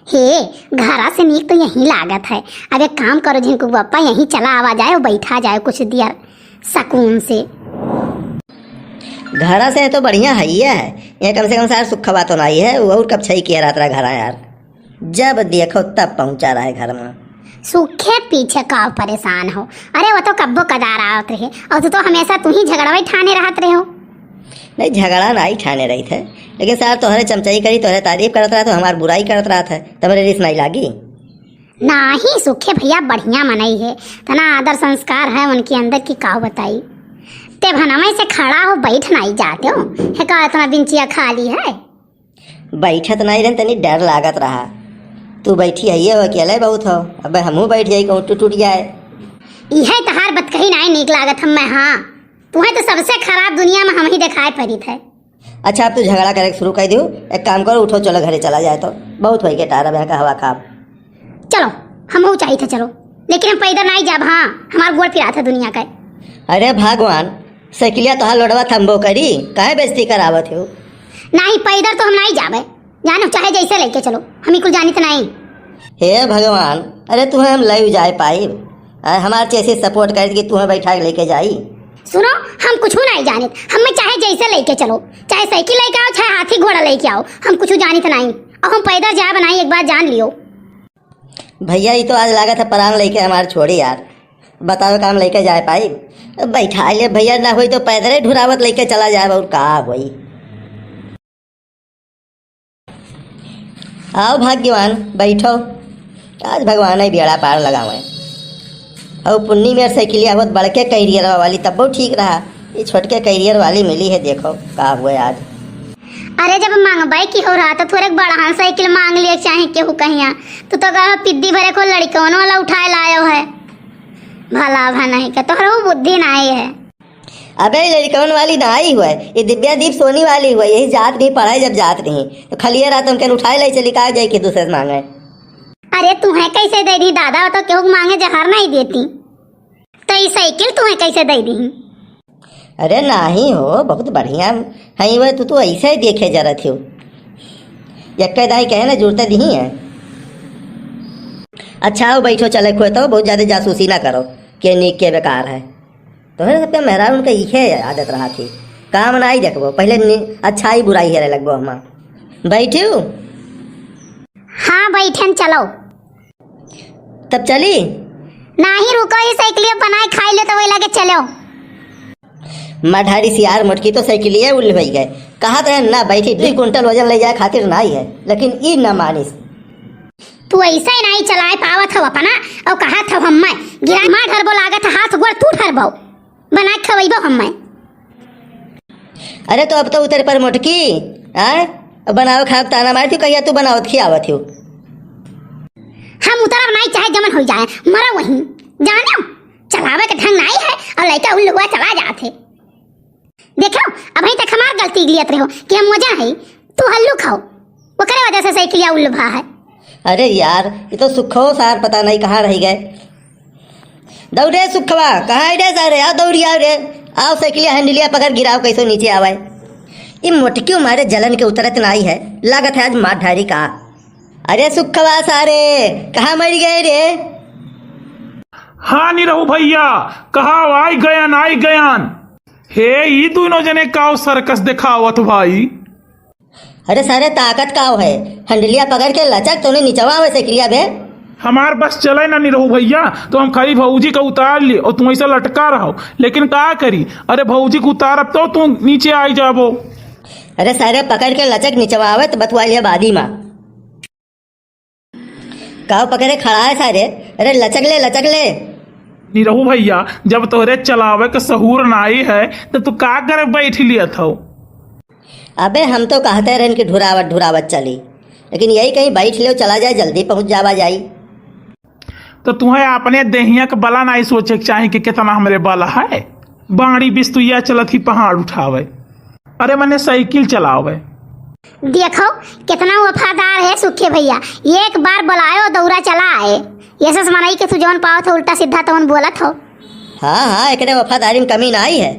हे घरा से नीक तो यही लागत है। अब एक काम करो झिनकू पप्पा, यहीं चला आवा जाए और बैठा जाए कुछ दिया सुकून से। घरा से तो बढ़िया है ही है, ये कम से कम सार सुख बात तो नहीं है। और कब छई किया रात घरा यार, जब देखो तब पहुंचा रहा है घर में। सूखे पीछे का परेशान हो। अरे वो तो कब्बो कदार आवत रहे और तू तो हमेशा तू ही झगड़वा ठाने रहत रहे हो। नहीं झगड़ा नहीं ठाने रही थे, लेकिन सार तोहरे चमचाई करी, तोहरे तारीफ करत रहा तो हमार बुराई करत रहा था, तुम्हारे रिस नहीं लागी। नाही सुखे भैया बढ़िया मनई है, तना आदर संस्कार है उनके अंदर की का बताई। ते भनवा से खड़ा हो बैठ नहीं जाते हो, है का इतना बिंचिया खाली है। बैठत नहीं रहे तनी डर लागत रहा। तू बैठी है हो अकेले बहुत हो, अब हमहू बैठ जाई कहूँ टूट जाए। यह तहार बत कहीं नहीं निक लागत हम मैं। हाँ तुम्हें तो सबसे खराब दुनिया में हम ही दिखाई पड़ी थे। अच्छा अब तू झगड़ा करे शुरू कर दू, एक काम करो उठो चलो घरे चला जाए, तो बहुत हो के टारा बह का हवा खाब। चलो हम चाहिए थे चलो, लेकिन हम पैदल नहीं जाब। हाँ हमार गोड़ फिरा था दुनिया का। अरे भगवान साइकिलिया तोहार लोडवा थम्बो करी, काहे बेइज्जती करावत हो। नहीं पैदल तो हम नहीं जाबे, जानो चाहे जैसे लेके चलो, हम कुल जानी तो नहीं। हे भगवान, अरे तुम्हें हम ले जाए पाई, हमारे जैसे सपोर्ट कर कि तुम्हें बैठा के लेके जाई। सुनो हम कुछ नहीं जानित, हमें चाहे जैसे लेके चलो, चाहे साइकिल लेके आओ चाहे हाथी घोड़ा लेके आओ, हम कुछ जानित नहीं। और हम पैदल जा बनाई एक बार जान लियो। भैया ये तो आज लागत है प्राण लेके हमारे छोड़ी यार, बताओ काम लेके जाए पाई। बैठा ले भैया, ना हुई तो पैदल ढुरावत लेके चला जाए और का हुई। आओ भाग्यवान बैठो, आज भगवान ही बेड़ा पार लगावे। और पुन्नी में साइकिलिया बहुत बड़के कैरियर वाली तब बहुत ठीक रहा, ये छोटके कैरियर वाली मिली है, देखो का हुए आज। अरे जब मांगबाई की हो रहा तो थोड़े बड़ा साइकिल मांग लिया चाहे केहू कहिया, तो कहा पिद्दी भरे को लड़कन वाला उठाए लायो है। भला भा नहीं का तोहरा वो बुद्धि नहीं है। अबे लड़कन वाली ना आई हुआ, ये दिव्या दीप सोनी वाली हुआ, यही जात नहीं पढ़ाई जब जात नहीं तो खलिया रात हम उठाए लाई चली कहा जाए कि दूसरे से मांगे। अरे तुम्हें कैसे दे दी दादा, तो केहू मांगे जहर नहीं देती, तो ये साइकिल तुम्हें कैसे दे दी। अरे नहीं हो बहुत बढ़िया है वह, तू ऐसे ही देखे जरा थी यक्का दाई कहे ना जुड़ते नहीं है। अच्छा हो बैठो चले खोए, तो बहुत ज़्यादा जासूसी ना करो के नीक के बेकार है। तो है सबके मेहरा उनका ये आदत रहा थी, काम ना ही देखबो पहले अच्छा ही बुराई हेरे लगबो। हम बैठू हाँ बैठन चलो, तब चली नहीं रुको, ये साइकिलिया बनाए खाई ले तो वही लगे चलो। मठारी सियार मुटकी तो साइकिलिए उल हो गए, कहा तो ना बैठी 2 कुंटल वजन ले जाए खातिर नहीं है, लेकिन ई न मानिस। तू ऐसे ही नहीं चलाए पावत हो अपना, और कहा था हम मैं गिरा मार धरबो लागत हाथ गोड़ तू धरबो बना खवैबो हम मैं। अरे तो अब तो उतर पर मुटकी आए बनाओ खाब ताना मारती कहिया तू बनावत खियावत हो। हम उतरब नहीं चाहे जमन हो जाए मरा वहीं, जानो चलावे के ढंग नहीं है और लड़का उल्लू हुआ चला जाते। देखो अभी तक हमार गलती लियत रहो कि हम मजा है तू हल्लू खाओ, वो करे वजह से साइकिलिया उल्लू भा है। अरे यार ये तो सुखो सार पता नहीं कहाँ रह गए। दौड़े सुखवा कहाँ रे सारे, आओ दौड़ी आओ रे, आओ साइकिलिया हैंडलिया पकड़ गिराओ कैसे नीचे आवे। ये मोटकी मारे जलन के उतरत नहीं है, लागत है आज मार ढारी का। अरे सुखवा सारे कहाँ मर गए रे। हाँ नहीं रहू भैया, कहा आई गयान हे ये दोनों जने काव सर्कस दिखावत भाई। अरे सारे ताकत का है, हंडलिया पकड़ के लचक तो नीचवा हुए साइकिलिया बे। हमार बस चले ना नहीं रहू भैया, तो हम खाली भौजी का उतार लिए और तुम ऐसा लटका रहो, लेकिन क्या करी। अरे भौजी को उतार अब तो तुम नीचे आई जाबो। अरे सारे पकड़ के लचक नीचवा हुए तो बतवा लिया बादी माँ काव पकड़े खड़ा है सारे। अरे लचक ले नहीं रहू भैया, जब तोहरे चलावे के सहूर नाई है तो तू का करे बैठ लिया था। अबे हम तो कहते रहे कि ढुरावत चली, लेकिन यही कहीं बैठ लो चला जाए जल्दी पहुंच जावा जाई। तो तुम्हें अपने देहिया का बला नहीं सोचे चाहे कि कितना हमारे बला है। बाड़ी बिस्तुया चलत ही पहाड़ उठावे, अरे मैंने साइकिल चलावे। देखो कितना वफादार है सुखे भैया, एक बार बुलायो दौरा चला आए, ये सब मनाई के तू जौन पाओ था उल्टा सीधा तो बोलत हो। हाँ एक वफादारी में कमी ना आई है,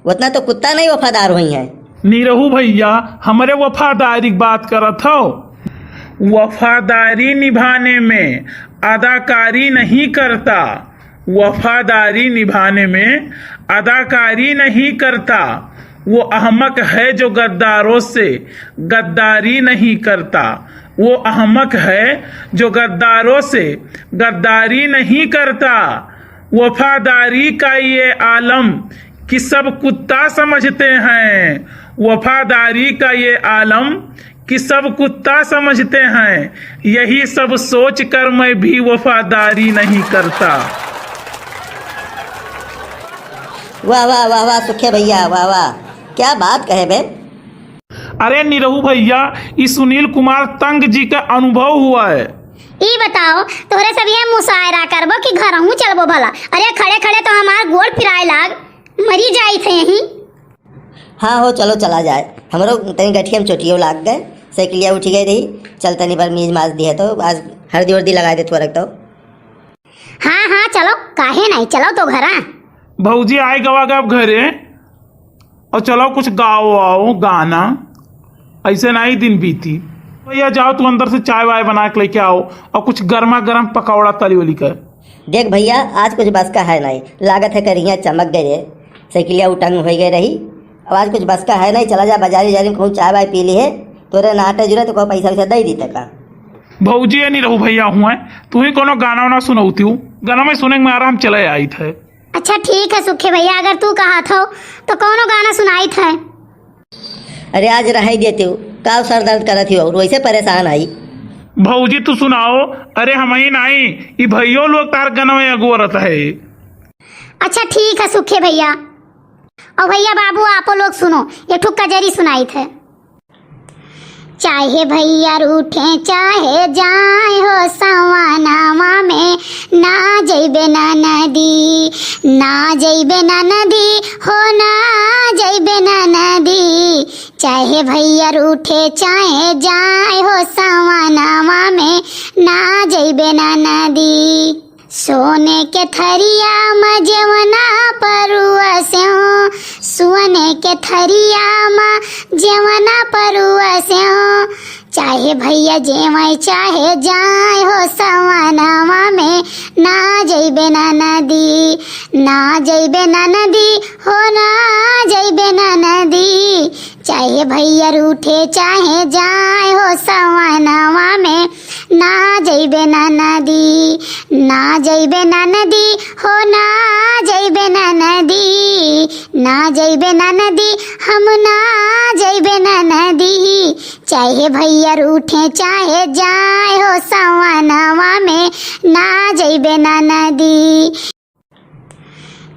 उतना तो कुत्ता नहीं वफादार हुई है। नीरहू भैया हमारे वफादारी की बात करत हो, वफादारी निभाने में अदाकारी नहीं करता, वफादारी निभाने में अदाकारी नहीं करता। वो अहमक है जो गद्दारों से गद्दारी नहीं करता, वो अहमक है जो गद्दारों से गद्दारी नहीं करता। वफादारी का ये आलम कि सब कुत्ता समझते हैं, वफादारी का ये आलम कि सब कुत्ता समझते हैं, यही सब सोच कर मैं भी वफादारी नहीं करता। वाह वाह वाह वाह सुखे भैया, वाह वाह, क्या बात कहे बे। अरे निरहू भैया, इस सुनील कुमार तंग जी का अनुभव हुआ है। ई बताओ तोरे सब ये मुशायरा करबो कि घर हूँ चलबो भला? अरे खड़े खड़े तो हमार गोड़ फिराए लाग मरी जाई थे यहीं। हाँ हो चलो चला जाए, हमरो तनी गठिया में चोटियों लाग गए, साइकिलिया उठी गई रही, चल तनी पर मीज माज दी है तो आज हल्दी उर्दी लगा दे तू रख दो। हाँ हाँ चलो, काहे नहीं, चलो तो घरा। भौजी आए गवा गब घरे और चलो कुछ गाओ आओ गाना, ऐसे नहीं दिन बीती। भैया जाओ तू अंदर से चाय वाय बना के लेके आओ और कुछ गर्मा गर्म पकौड़ा तली वली कर। देख भैया आज कुछ बस का है नहीं, लागत है करिया चमक गए रे, साइकिलिया उटंग हो गई रही, अब आज कुछ बस का है नहीं। चला जा बाजारी जारी कहूँ चाय वाय पी ली है, तोरे नाटे जुरे तो कोई पैसा वैसा दे दी का। भौजी नहीं रहू भैया हुआ तू ही कोनो गाना वाना सुनौती हूँ, गाना में सुने में आराम चले आई थे। अच्छा ठीक है सुखे भैया, अगर तू कहा था तो कौनो गाना सुनाई था। अरे आज रह देती हूँ, का सर दर्द करत ही और वैसे परेशान आई। भौजी तू सुनाओ। अरे हम ही नहीं, ये भैयो लोग तार गनवा में अगोरत है। अच्छा ठीक है सुखे भैया। और भैया बाबू आपो लोग सुनो, ये ठुक्का जरी सुनाई थे। चाहे भैया रूठे चाहे जाए हो सवानामा में, ना जइबे ना नदी, ना जइबे ना नदी हो, ना जइबे ना नदी। चाहे भैया रूठे चाहे जाए हो सवानामा में, ना जइबे ना नदी। सोने के थरिया में जेवना परुआ से हो, सोने के थरिया में जेवना परुआ से हो। चाहे भैया जेवै चाहे जाए हो सवानामा में, ना जइबे ना नदी, ना जइबे ना नदी हो, ना जइबे ना नदी। चाहे भैया रूठे चाहे जाए हो सवानामा में, ना जइबे ना नदी, ना जइबे ना नदी हो, ना जइबे ना नदी, ना जइबे ना नदी, हम ना जइबे ना नदी। चाहे भैया रूठे चाहे जाए हो सवानामा में, ना जइबे ना नदी।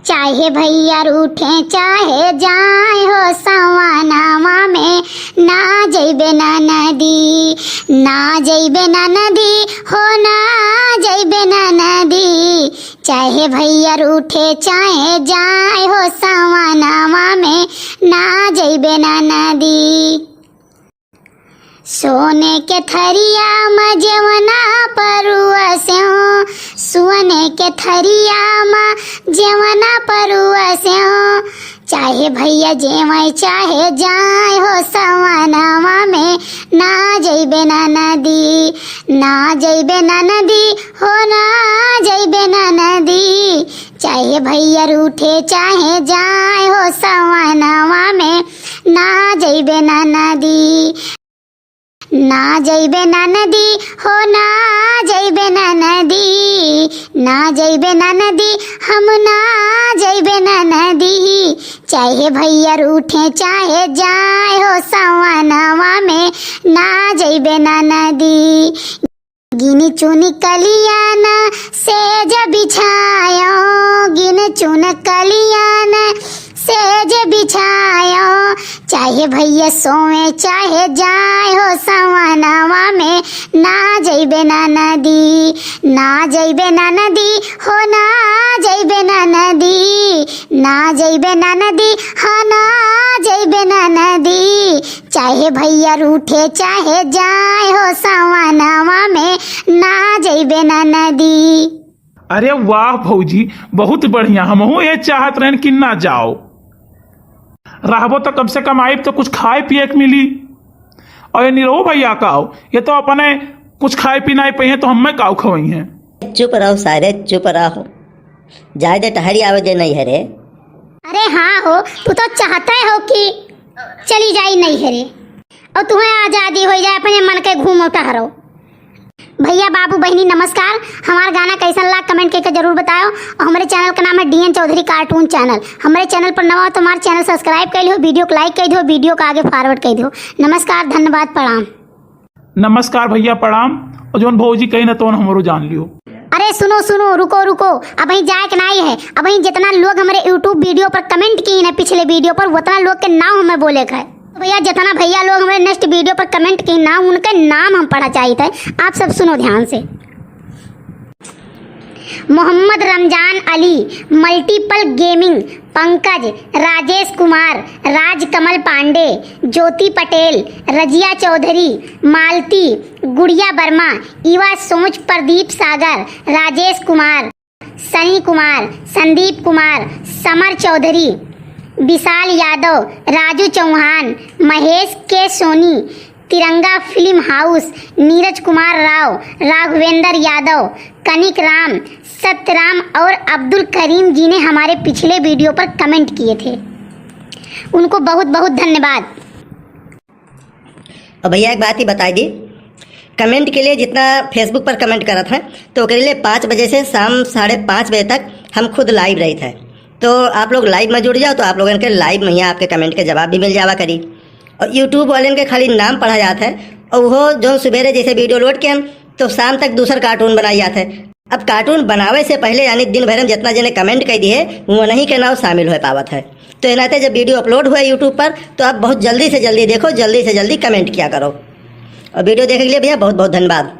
चाहे भैया रूठे चाहे जाए हो सवानामा में, ना जइबे ना नदी, ना जइबे ना नदी हो, ना जइबे ना नदी। चाहे भैया रूठे चाहे जाए हो सवानामा में, ना जइबे ना नदी। सोने के थरिया में जेवना परुआ से हो, सोने के थरिया में जेवना परुआ से हो। चाहे भैया जेवै चाहे जाए हो सवानामा में, ना जइबे ना नदी, ना जइबे ना नदी हो, ना जइबे ना नदी। चाहे भैया रूठे चाहे जाए हो सवानामा में, ना जइबे ना नदी, ना जइबे ना नदी हो, ना जइबे ना नदी, ना जइबे ना नदी, हम ना जइबे ना नदी। चाहे भैया रूठे चाहे जाए हो सवानामा में, ना जइबे ना नदी। गिन चुन कलियान सेज बिछायो, गिन चुन कलियान सेज बिछायो। चाहे भैया सोए चाहे जाए हो सवानामा में, ना जइबे ना नदी, ना जइबे ना नदी हो, ना जइबे ना नदी, ना जइबे ना नदी, हाँ ना जइबे ना नदी। चाहे भैया रूठे चाहे जाए हो सवानामा में, ना जइबे ना नदी। अरे वाह भौजी, बहुत बढ़िया। हमहू ये चाहत रहन कि ना जाओ, रहबो तो कम से कम आइब तो कुछ खाए पिए के मिली। और ये निरहू भैया का हो, ये तो अपने कुछ खाए पीनाए पे हैं तो हम में काउ खवई हैं। चुप रहो सारे, चुप रहो। जाए दे टहरी आवे दे नहीं है रे। अरे हाँ हो, तू तो चाहते हो कि चली जाई नहीं है रे, और तुम्हें आजादी हो जाए अपने मन के घूमो टहरो। भैया बाबू बहनी नमस्कार, हमारा गाना कैसा लगा कमेंट करके जरूर बताओ। और हमारे चैनल का नाम है DN चौधरी कार्टून चैनल। हमारे चैनल पर नवा हो तो हमारे चैनल सब्सक्राइब कर लो, वीडियो को लाइक कर दो, वीडियो को आगे फॉरवर्ड कर दो। नमस्कार, धन्यवाद, प्रणाम। नमस्कार भैया प्रणाम। और जोन भौजी कही ना तो हमरो जान लियो। अरे सुनो सुनो, रुको रुको, अब वहीं जाए के नहीं है। अब वहीं जितना लोग हमारे YouTube वीडियो पर कमेंट किए हैं पिछले वीडियो पर, उतना लोग के नाम हमें बोले का है। तो भैया जितना भैया लोग हमारे नेक्स्ट वीडियो पर कमेंट किए नाम, उनके नाम हम पढ़ा चाहिए थे। आप सब सुनो ध्यान से। मोहम्मद रमजान अली, मल्टीपल गेमिंग, पंकज, राजेश कुमार, राजकमल पांडे, ज्योति पटेल, रजिया चौधरी, मालती, गुड़िया वर्मा, ईवा सोच, प्रदीप सागर, राजेश कुमार, सनी कुमार, संदीप कुमार, समर चौधरी, विशाल यादव, राजू चौहान, महेश के सोनी, तिरंगा फिल्म हाउस, नीरज कुमार राव, राघवेंद्र यादव, कनिक राम, सत्यराम और अब्दुल करीम जी ने हमारे पिछले वीडियो पर कमेंट किए थे, उनको बहुत बहुत धन्यवाद। और भैया एक बात ही बता दी, कमेंट के लिए जितना फेसबुक पर कमेंट करा था तो उसके लिए 5 बजे से शाम 5:30 बजे तक हम खुद लाइव रहे थे। तो आप लोग लाइव में जुड़ जाओ तो आप लोगों के लाइव में ही आपके कमेंट के जवाब भी मिल जावा करी। और यूट्यूब वाले के खाली नाम पढ़ा जाता है, और वो जो सवेरे जैसे वीडियो लोड के हम तो शाम तक दूसरा कार्टून बनाई जाते है। अब कार्टून बनावे से पहले यानी दिन भर में जितना जने कमेंट कर दिए वो नहीं के नाम शामिल हो पावत है। तो इनाते जब वीडियो अपलोड हुआ यूट्यूब पर तो आप बहुत जल्दी से जल्दी देखो, जल्दी से जल्दी कमेंट किया करो। और वीडियो देखने के लिए भैया बहुत बहुत धन्यवाद।